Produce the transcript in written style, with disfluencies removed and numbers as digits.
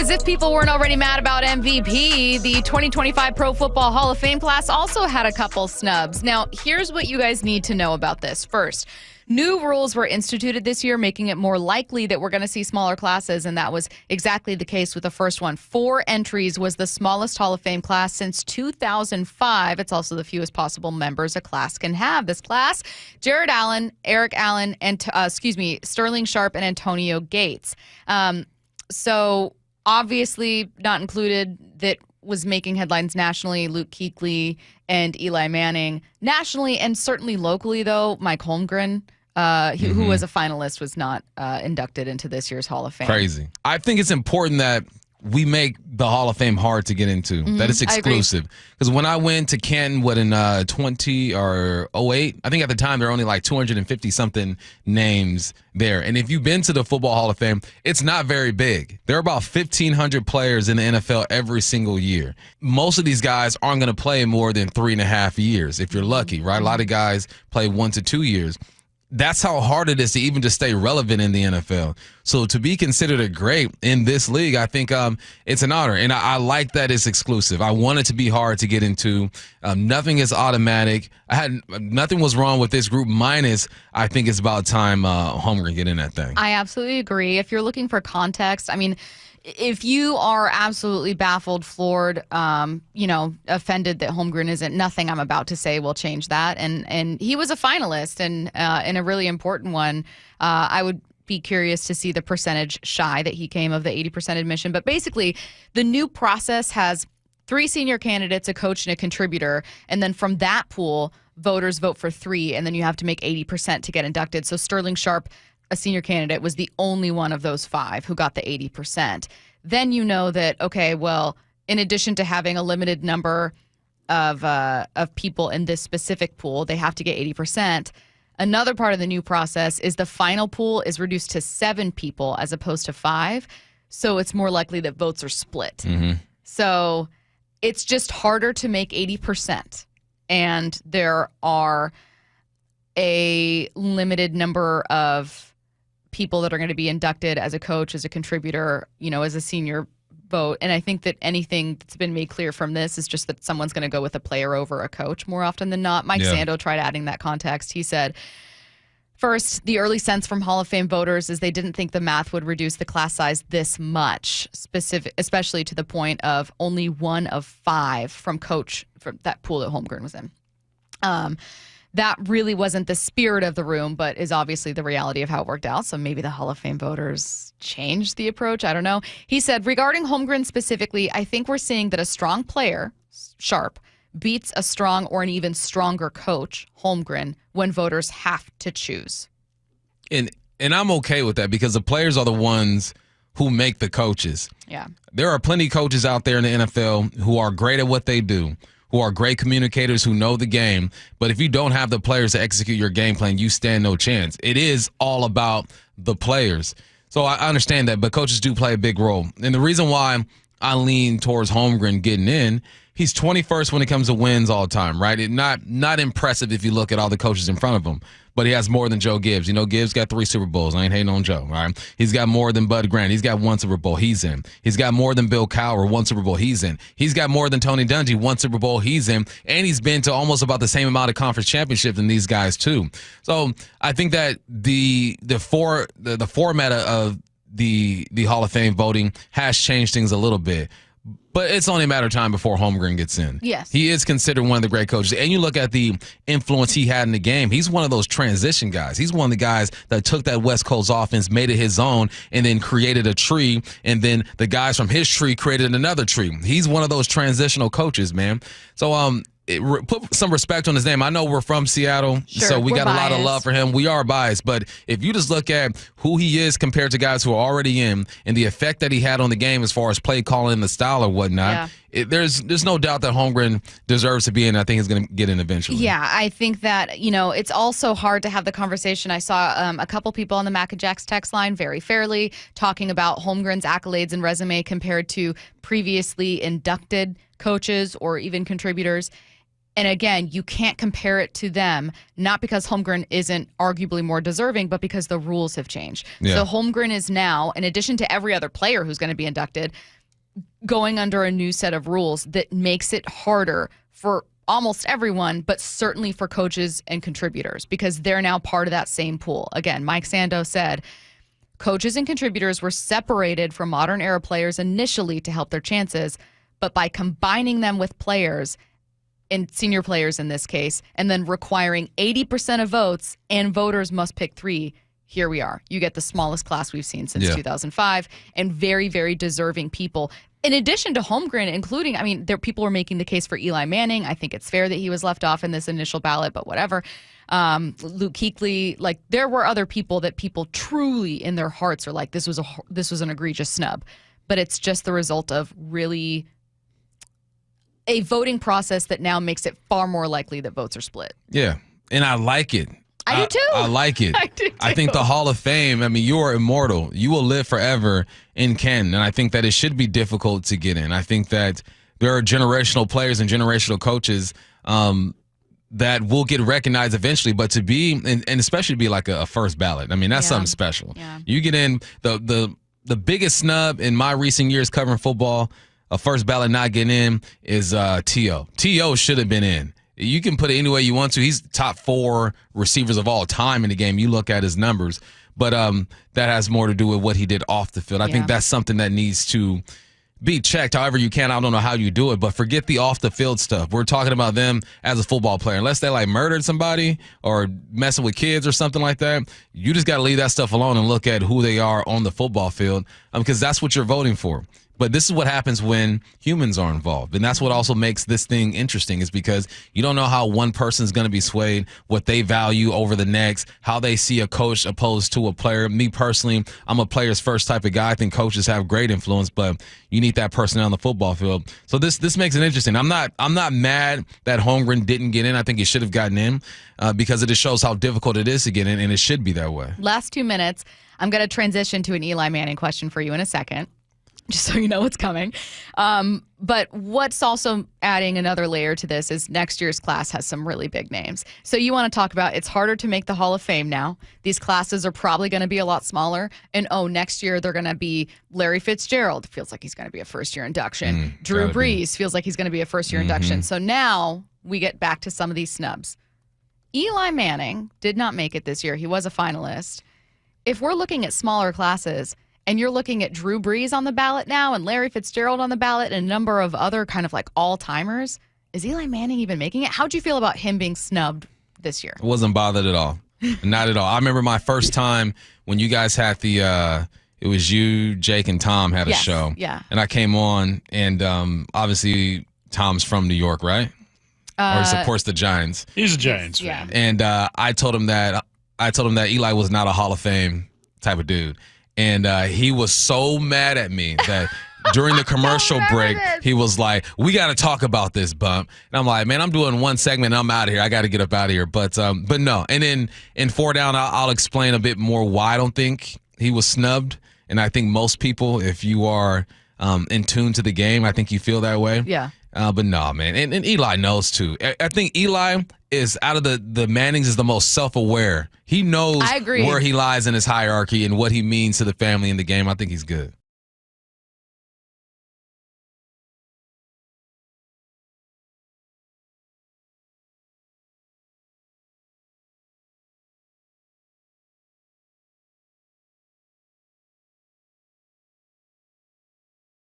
as if people weren't already mad about MVP, the 2025 Pro Football Hall of Fame class also had a couple snubs. Now, here's what you guys need to know about this. First, new rules were instituted this year, making it more likely that we're going to see smaller classes, and that was exactly the case with the first one. 4 entries was the smallest Hall of Fame class since 2005. It's also the fewest possible members a class can have. This class, Jared Allen, Eric Allen, and Sterling Sharp and Antonio Gates. So obviously not included that was making headlines nationally, Luke Kuechly and Eli Manning. Nationally and certainly locally, though, Mike Holmgren, who was a finalist, was not inducted into this year's Hall of Fame. Crazy. I think it's important that we make the Hall of Fame hard to get into, that it's exclusive. Because when I went to Canton, in 20 or 08, I think at the time there were only like 250-something names there. And if you've been to the Football Hall of Fame, it's not very big. There are about 1,500 players in the NFL every single year. Most of these guys aren't going to play more than 3.5 years, if you're lucky, right? A lot of guys play 1 to 2 years. That's how hard it is to even just stay relevant in the NFL. So to be considered a great in this league, I think it's an honor. And I like that it's exclusive. I want it to be hard to get into. Nothing is automatic. Nothing was wrong with this group, minus I think it's about time Holmgren get in that thing. I absolutely agree. If you're looking for context, I mean, if you are absolutely baffled, floored, offended that Holmgren isn't, nothing I'm about to say will change that. And he was a finalist and in a really important one. I would be curious to see the percentage shy that he came of the 80% admission. But basically, the new process has 3 senior candidates, a coach, and a contributor. And then from that pool, voters vote for 3, and then you have to make 80% to get inducted. So Sterling Sharp, a senior candidate, was the only one of those 5 who got the 80%. Then you know that, okay, well, in addition to having a limited number of people in this specific pool, they have to get 80%. Another part of the new process is the final pool is reduced to 7 people as opposed to 5. So it's more likely that votes are split. So it's just harder to make 80%. And there are a limited number of people that are going to be inducted as a coach, as a contributor, as a senior vote. And I think that anything that's been made clear from this is just that someone's going to go with a player over a coach more often than not. Mike Sando tried adding that context. He said, first, the early sense from Hall of Fame voters is they didn't think the math would reduce the class size this much, especially to the point of only 1 of 5 from that pool that Holmgren was in. That really wasn't the spirit of the room, but is obviously the reality of how it worked out. So maybe the Hall of Fame voters changed the approach. I don't know. He said, regarding Holmgren specifically, I think we're seeing that a strong player, Sharp, beats a strong or an even stronger coach, Holmgren, when voters have to choose. And I'm okay with that because the players are the ones who make the coaches. Yeah. There are plenty of coaches out there in the NFL who are great at what they do, who are great communicators, who know the game. But if you don't have the players to execute your game plan, you stand no chance. It is all about the players. So I understand that, but coaches do play a big role. And the reason why I lean towards Holmgren getting in, he's 21st when it comes to wins all the time, right? Not impressive if you look at all the coaches in front of him, but he has more than Joe Gibbs. Gibbs got 3 Super Bowls. I ain't hating on Joe, right? He's got more than Bud Grant. He's got 1 Super Bowl. He's in. He's got more than Bill Cowher, 1 Super Bowl. He's in. He's got more than Tony Dungy, 1 Super Bowl. He's in. And he's been to almost about the same amount of conference championships than these guys, too. So I think that the format of the Hall of Fame voting has changed things a little bit. But it's only a matter of time before Holmgren gets in. Yes. He is considered one of the great coaches. And you look at the influence he had in the game. He's one of those transition guys. He's one of the guys that took that West Coast offense, made it his own, and then created a tree. And then the guys from his tree created another tree. He's one of those transitional coaches, man. So, put some respect on his name. I know we're from Seattle, so we got a lot of love for him. We are biased, but if you just look at who he is compared to guys who are already in and the effect that he had on the game as far as play calling, the style or whatnot, there's no doubt that Holmgren deserves to be in. I think he's going to get in eventually. Yeah, I think that, it's also hard to have the conversation. I saw a couple people on the Mac and Jacks text line very fairly talking about Holmgren's accolades and resume compared to previously inducted coaches or even contributors. And again, you can't compare it to them, not because Holmgren isn't arguably more deserving, but because the rules have changed. Yeah. So Holmgren is now, in addition to every other player who's going to be inducted, going under a new set of rules that makes it harder for almost everyone, but certainly for coaches and contributors, because they're now part of that same pool. Again, Mike Sando said, coaches and contributors were separated from modern era players initially to help their chances, but by combining them with players, and senior players in this case, and then requiring 80% of votes and voters must pick 3, here we are. You get the smallest class we've seen since 2005, and very, very deserving people. In addition to Holmgren, including, I mean, people were making the case for Eli Manning. I think it's fair that he was left off in this initial ballot, but whatever. Luke Kuechly, like, there were other people that people truly in their hearts are like, this was an egregious snub. But it's just the result of really a voting process that now makes it far more likely that votes are split. Yeah, and I like it. I do too. I like it. I do too. I think the Hall of Fame, I mean, you are immortal. You will live forever in Canton, and I think that it should be difficult to get in. I think that there are generational players and generational coaches that will get recognized eventually, but to be, and especially to be like a first ballot, I mean, that's something special. Yeah. You get in, the biggest snub in my recent years covering football, a first ballot not getting in, is T.O. T.O. should have been in. You can put it any way you want to. He's top 4 receivers of all time in the game. You look at his numbers, but that has more to do with what he did off the field. I think that's something that needs to be checked however you can. I don't know how you do it, but forget the off the field stuff. We're talking about them as a football player. Unless they like murdered somebody or messing with kids or something like that, you just got to leave that stuff alone and look at who they are on the football field, because that's what you're voting for. But this is what happens when humans are involved. And that's what also makes this thing interesting, is because you don't know how one person's going to be swayed, what they value over the next, how they see a coach opposed to a player. Me personally, I'm a player's first type of guy. I think coaches have great influence, but you need that person on the football field. So this makes it interesting. I'm not mad that Holmgren didn't get in. I think he should have gotten in because it just shows how difficult it is to get in, and it should be that way. Last 2 minutes, I'm going to transition to an Eli Manning question for you in a second, just so you know what's coming. But what's also adding another layer to this is next year's class has some really big names. So you want to talk about, it's harder to make the Hall of Fame now. These classes are probably going to be a lot smaller. And next year they're going to be Larry Fitzgerald. Feels like he's going to be a first-year induction. Drew Brees feels like he's going to be a first-year induction. So now we get back to some of these snubs. Eli Manning did not make it this year. He was a finalist. If we're looking at smaller classes, and you're looking at Drew Brees on the ballot now and Larry Fitzgerald on the ballot and a number of other kind of like all-timers, is Eli Manning even making it? How'd you feel about him being snubbed this year? I wasn't bothered at all. Not at all. I remember my first time when you guys had it was you, Jake, and Tom had a show. Yeah. And I came on, and obviously Tom's from New York, right? Or he supports the Giants. He's a Giants fan. And I told him that Eli was not a Hall of Fame type of dude. And he was so mad at me that during the commercial break, he was like, we got to talk about this, Bump. And I'm like, man, I'm doing one segment and I'm out of here. I got to get up out of here. But no. And then in 4 Down, I'll explain a bit more why I don't think he was snubbed. And I think most people, if you are in tune to the game, I think you feel that way. Yeah. But no, man. And Eli knows too. I think Eli is, out of the Mannings, is the most self-aware. He knows where he lies in his hierarchy and what he means to the family and the game. I think he's good.